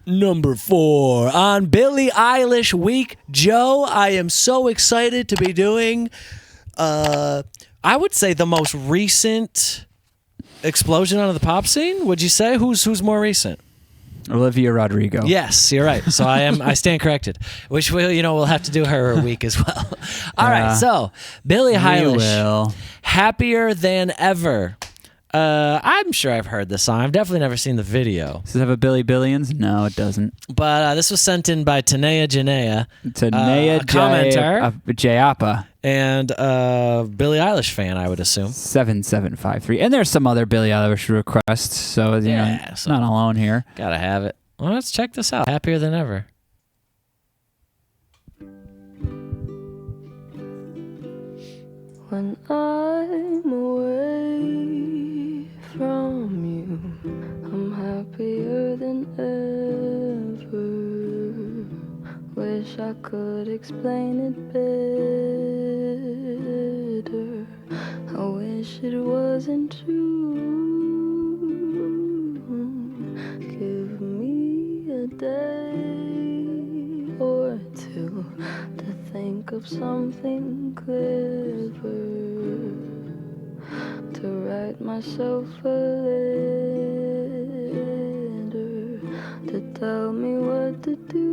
Number 4 on Billie Eilish week. Joe, I am so excited to be doing, I would say, the most recent explosion onto the pop scene. Would you say? Who's more recent? Olivia Rodrigo. Yes, you're right. So I stand corrected. Which we'll have to do her week as well. All right. So Billie Eilish, Happier Than Ever. I'm sure I've heard this song. I've definitely never seen the video. Does it have a Billy Billions? No, it doesn't. But this was sent in by Tanea Janea, Tanea a commenter, Jayapa, and Billie Eilish fan, I would assume. 7753. And there's some other Billie Eilish requests, so it's not alone here. Gotta have it. Well, let's check this out. Happier Than Ever. When I'm away from you, I'm happier than ever. Wish I could explain it better. I wish it wasn't true. Give me a day or two to think of something clever, to write myself a letter, to tell me what to do.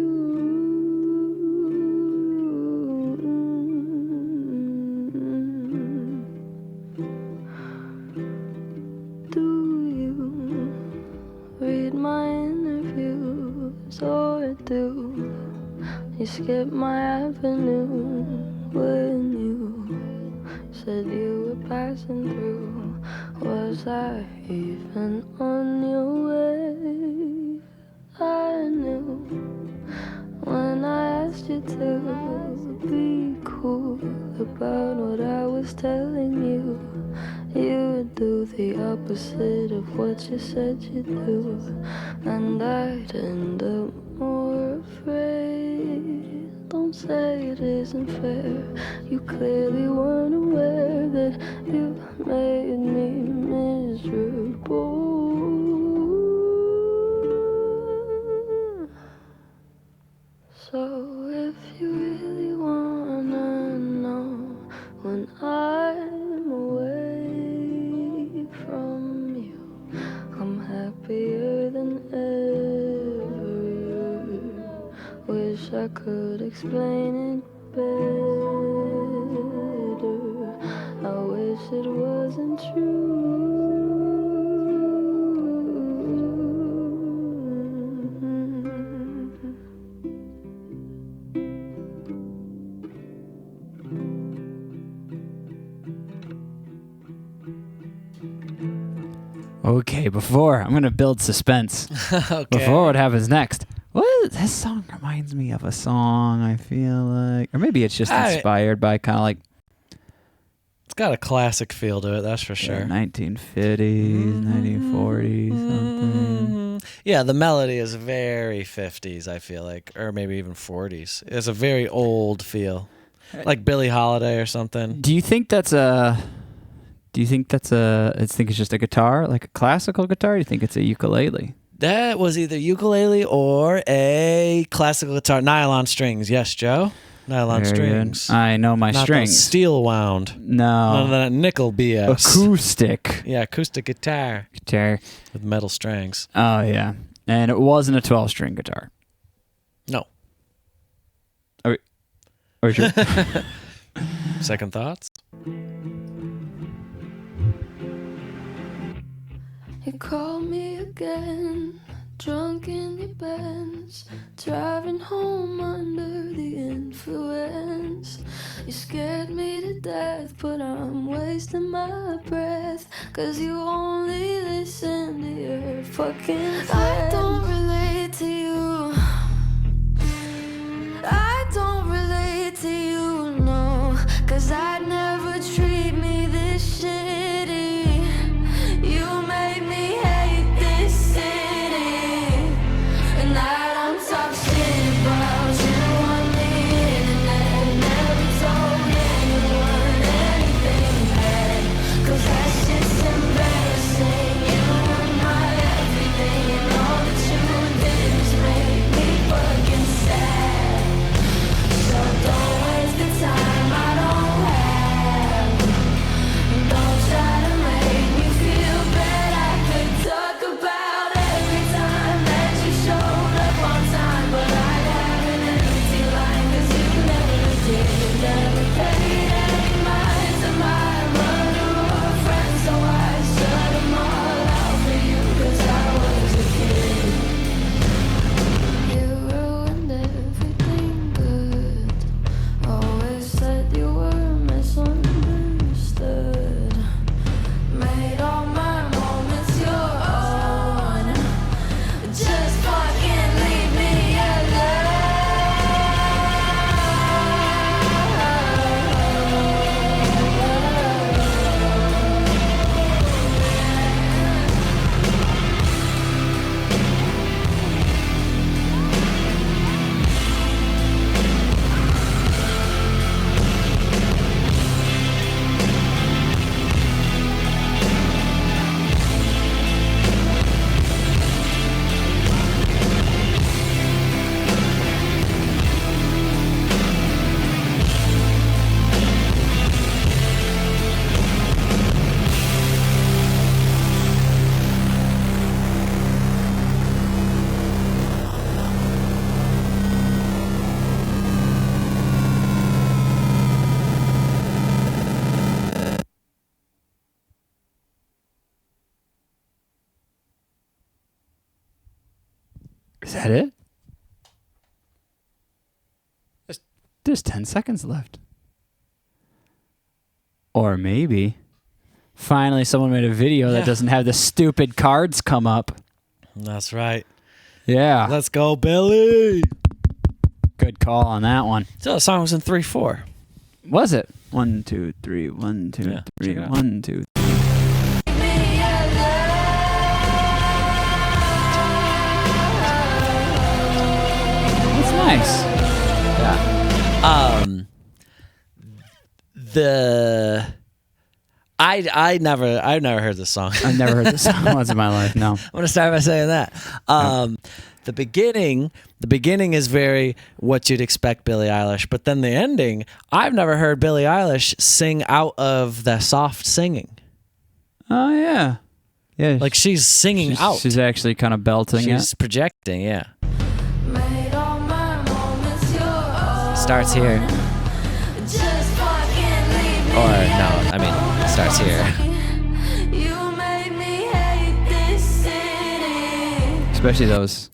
Do you read my interviews, or do you skip my avenue when you said you were passing through? Was I even on your wave? I knew when I asked you to be cool about what I was telling you. You would do the opposite of what you said you'd do, and I'd end up more afraid. Don't say it isn't fair. You clearly weren't aware that you made me miserable. So if you really wanna know when I'm away from you, I'm happier than ever. Wish I could explain it better. I wish it wasn't true. Okay, I'm going to build suspense. Okay. Before what happens next. This song reminds me of a song, I feel like. Or maybe it's just inspired by kind of like... It's got a classic feel to it, that's for sure. 1950s, 1940s, something. Yeah, the melody is very 50s, I feel like. Or maybe even 40s. It's a very old feel. Like Billie Holiday or something. Do you think it's just a guitar, like a classical guitar? Or do you think it's a ukulele? That was either ukulele or a classical guitar. Nylon strings. Yes, Joe? Nylon Very strings. Good. I know my Not strings. Steel wound. No. None of that nickel BS. Acoustic. Yeah, acoustic guitar. With metal strings. Oh, yeah. And it wasn't a 12-string guitar. No. Are you sure? Second thoughts? You call me again, drunk in your Benz, driving home under the influence. You scared me to death, but I'm wasting my breath, 'cause you only listen to your fucking friends. I don't relate to you. I don't relate to you, no, 'cause I'd never treat me this shitty. You made me hate this city, and I don't talk shit about you on the internet. Never told anyone anything bad, 'cause that shit's embarrassing. You were my everything, and all that you Is that it? There's 10 seconds left. Or maybe finally someone made a video that doesn't have the stupid cards come up. That's right. Yeah. Let's go, Billy. Good call on that one. So the song was in 3/4. Was it? 1, 2, 3, 1, 2, Yeah, 3, check it out. 1, 2. That's nice. Yeah. I've never heard this song. I've never heard this song once in my life. No. I'm gonna start by saying that. The beginning is very what you'd expect Billie Eilish, but then the ending, I've never heard Billie Eilish sing out of the soft singing. Oh yeah. Yeah. Like she's singing out. She's actually kind of belting She's it. projecting, yeah. Made all my moments yours. Starts here. Just fucking leave me Or no, I mean, it starts here. You made me hate this city. Especially those.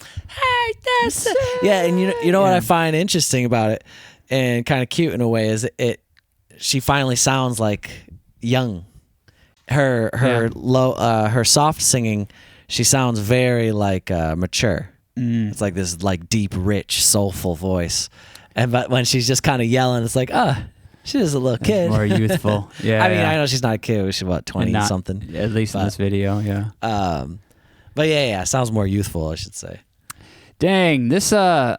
Yeah, and you know what I find interesting about it, and kind of cute in a way, is she finally sounds like young. Her low her soft singing, she sounds very like mature. It's like this like deep, rich, soulful voice, but when she's just kind of yelling, it's like she's just a little kid, More youthful. Yeah. I mean, I know she's not a kid. She's what, 20 something. At least in this video, yeah. But yeah, sounds more youthful, I should say. Dang, this I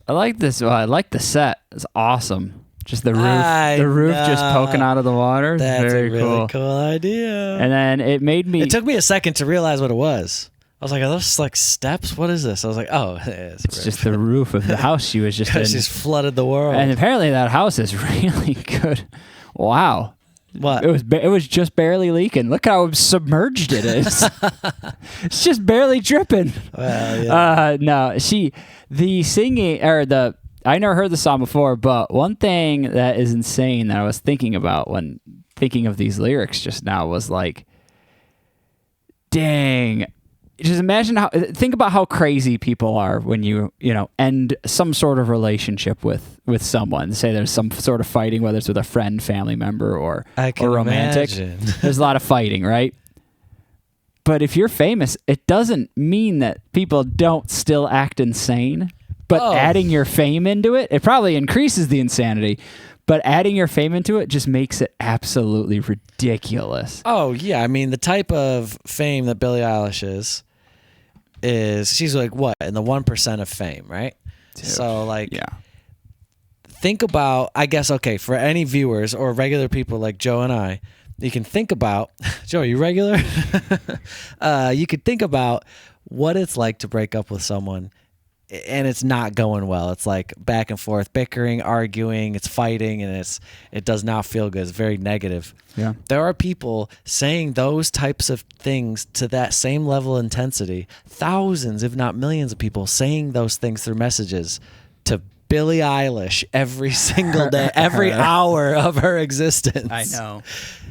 like this. I like the set. It's awesome. Just the roof, just poking out of the water. That's Very a really cool idea. And then it made me. It took me a second to realize what it was. I was like, are those like steps? What is this? I was like, oh, It's just the roof of the house she was just in. She's flooded the world. And apparently that house is really good. Wow. What? It was just barely leaking. Look how submerged it is. It's just barely dripping. Well, yeah. No, the singing or I never heard the song before, but one thing that is insane that I was thinking about when thinking of these lyrics just now was like, dang, just think about how crazy people are when you end some sort of relationship with someone. Say there's some sort of fighting, whether it's with a friend, family member, or romantic. Imagine. There's a lot of fighting, right? But if you're famous, it doesn't mean that people don't still act insane. But adding your fame into it probably increases the insanity. But adding your fame into it just makes it absolutely ridiculous. Oh, yeah. I mean, the type of fame that Billie Eilish is she's like, what, in the 1% of fame, right? Dude. So, like, Yeah. think about, I guess, okay, for any viewers or regular people like Joe and I, you can think about, Joe, are you regular? You could think about what it's like to break up with someone and it's not going well. It's like back and forth, bickering, arguing, it's fighting, and it does not feel good. It's very negative. Yeah. There are people saying those types of things to that same level of intensity. Thousands, if not millions of people saying those things through messages to Billie Eilish every single day, every hour of her existence. I know.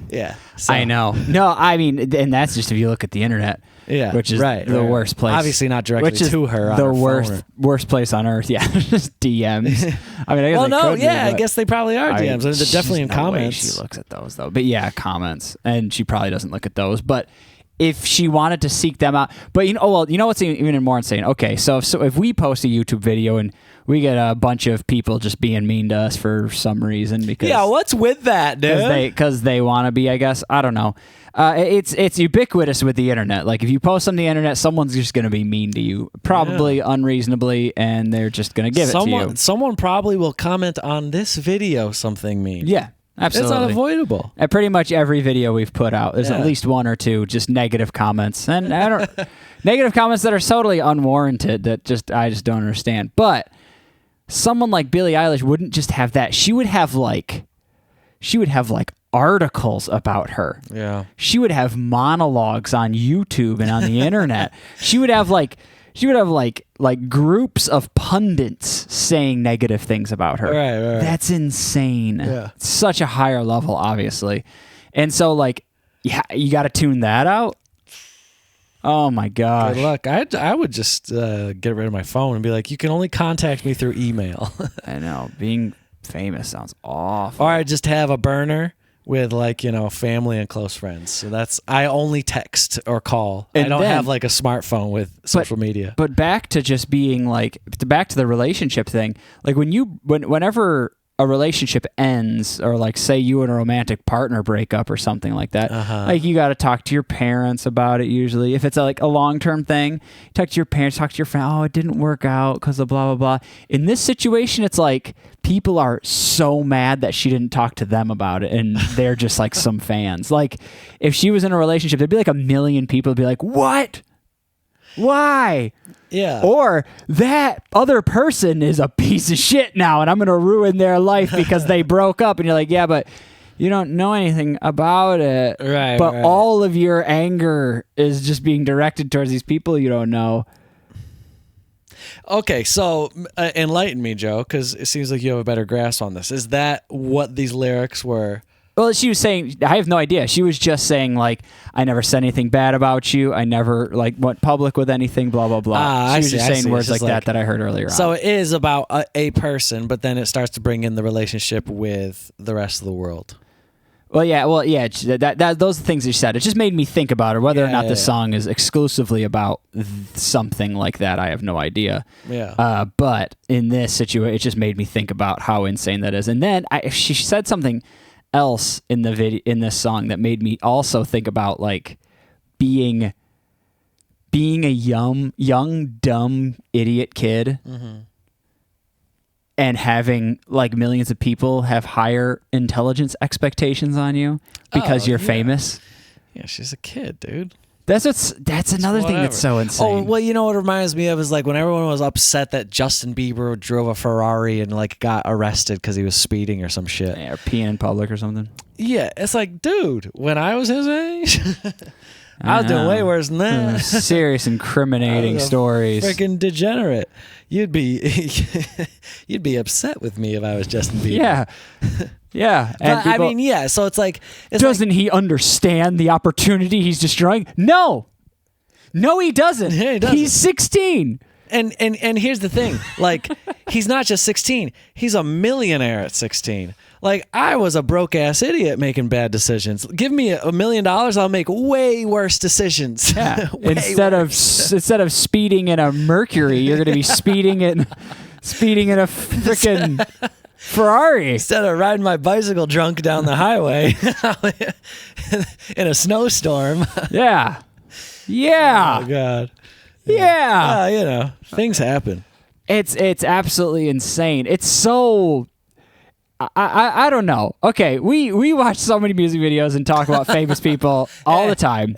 Yeah. So, I know. No, I mean, and that's just if you look at the internet. Yeah. Which is the worst place. Obviously not directly which is to her. On the her worst place on earth. Yeah. Just DMs. I mean, I guess well, they no, could be, yeah, I but guess they probably are DMs. They're definitely in there's no way comments. she looks at those though. But yeah, comments. And she probably doesn't look at those. But if she wanted to seek them out, but you know what's even more insane? Okay, so if we post a YouTube video and we get a bunch of people just being mean to us for some reason because what's with that, dude? Because they want to be, I guess. I don't know. It's ubiquitous with the internet. Like if you post on the internet, someone's just going to be mean to you, probably unreasonably, and they're just going to give it to you. Someone probably will comment on this video something mean. Yeah, absolutely. It's unavoidable. At pretty much every video we've put out, there's at least one or two just negative comments, and negative comments that are totally unwarranted. That I just don't understand. But someone like Billie Eilish wouldn't just have that. She would have like articles about her. Yeah. She would have monologues on YouTube and on the internet. She would have like groups of pundits saying negative things about her. Right. That's insane. Yeah. It's such a higher level, obviously. And so like, yeah, you got to tune that out. Oh my gosh. Good luck. I would just get rid of my phone and be like, you can only contact me through email. I know. Being famous sounds awful. Or I just have a burner with like, family and close friends. So I only text or call. And I don't then- have like a smartphone with social media. But back to just being like, back to the relationship thing. Like whenever a relationship ends, or like say you and a romantic partner break up or something like that, like you got to talk to your parents about it usually. If it's like a long-term thing, talk to your parents, talk to your friend. Oh, it didn't work out because of blah, blah, blah. In this situation, it's like people are so mad that she didn't talk to them about it, and they're just like some fans. Like if she was in a relationship, there'd be like a million people would be like, what? Why? Yeah. Or that other person is a piece of shit now, and I'm going to ruin their life because they broke up. And you're like, yeah, but you don't know anything about it. Right. But right. all of your anger is just being directed towards these people you don't know. Okay, so enlighten me, Joe, because it seems like you have a better grasp on this. Is that what these lyrics were? Well, she was saying, I have no idea. She was just saying, like, I never said anything bad about you. I never, like, went public with anything, blah, blah, blah. She was just saying words like that I heard earlier on. So it is about a person, but then it starts to bring in the relationship with the rest of the world. Well, yeah. Those are the things that she said. It just made me think about it. Whether or not this song is exclusively about something like that, I have no idea. Yeah. But in this situation, it just made me think about how insane that is. And then she said something else in the video, in this song, that made me also think about like being a young dumb idiot kid. Mm-hmm. And having like millions of people have higher intelligence expectations on you because you're famous. Yeah, she's a kid, dude. That's another thing that's so insane. Oh, well, you know what it reminds me of is like when everyone was upset that Justin Bieber drove a Ferrari and like got arrested because he was speeding or some shit. Yeah, or peeing in public or something. Yeah, it's like, dude, when I was his age, I was doing way worse than that. Serious incriminating stories. Freaking degenerate. You'd be upset with me if I was Justin Bieber. Yeah. Yeah. And But, I mean, yeah. So it's like, doesn't he understand the opportunity he's destroying? No, he doesn't. Yeah, he doesn't. He's 16. And here's the thing, like, he's not just 16, he's a millionaire at 16. Like, I was a broke ass idiot making bad decisions. Give me $1 million, I'll make way worse decisions. Yeah. Instead of speeding in a Mercury, you're going to be speeding in a freaking Ferrari. Instead of riding my bicycle drunk down the highway in a snowstorm. Yeah. Yeah. Oh God. Yeah. Things happen. It's absolutely insane. It's so I don't know. Okay, we watch so many music videos and talk about famous people all the time.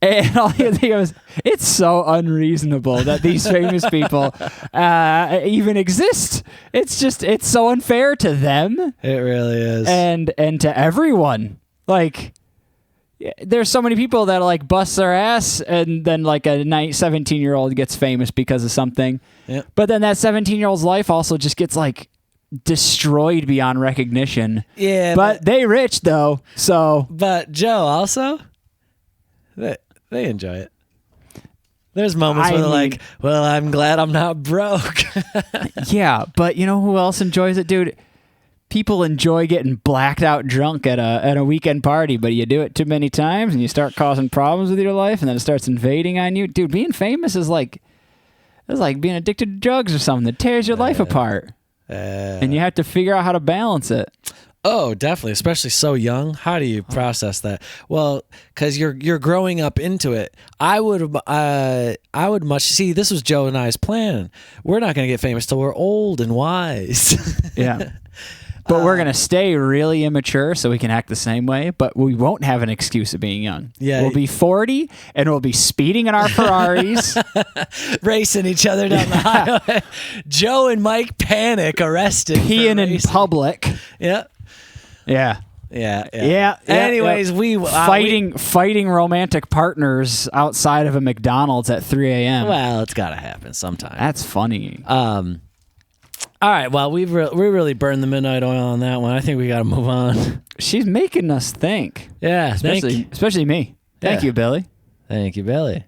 And all you think is, it's so unreasonable that these famous people even exist. It's so unfair to them. It really is. And to everyone. Like, there's so many people that like bust their ass, and then like a 17-year-old gets famous because of something. Yep. But then that 17-year-old's life also just gets like destroyed beyond recognition. Yeah. But they rich though, so. But Joe also, they enjoy it. There's moments where they're like, well, I'm glad I'm not broke. Yeah, but you know who else enjoys it, dude? People enjoy getting blacked out drunk at a weekend party, but you do it too many times and you start causing problems with your life, and then it starts invading on you. Dude, being famous is like being addicted to drugs or something that tears your life apart. And you have to figure out how to balance it. Oh, definitely, especially so young. How do you process that? Well, because you're growing up into it. I would much see. This was Joe and I's plan. We're not going to get famous till we're old and wise. Yeah. But we're going to stay really immature so we can act the same way, but we won't have an excuse of being young. Yeah. We'll be 40 and we'll be speeding in our Ferraris. Racing each other down the highway. Joe and Mike panic, arrested. Peeing in public. Yeah. Yeah. Yeah. Anyways, we fighting romantic partners outside of a McDonald's at 3 a.m. Well, it's got to happen sometime. That's funny. All right. Well, we really burned the midnight oil on that one. I think we got to move on. She's making us think. Yeah. Especially me. Thank you, Billy. Thank you, Billy.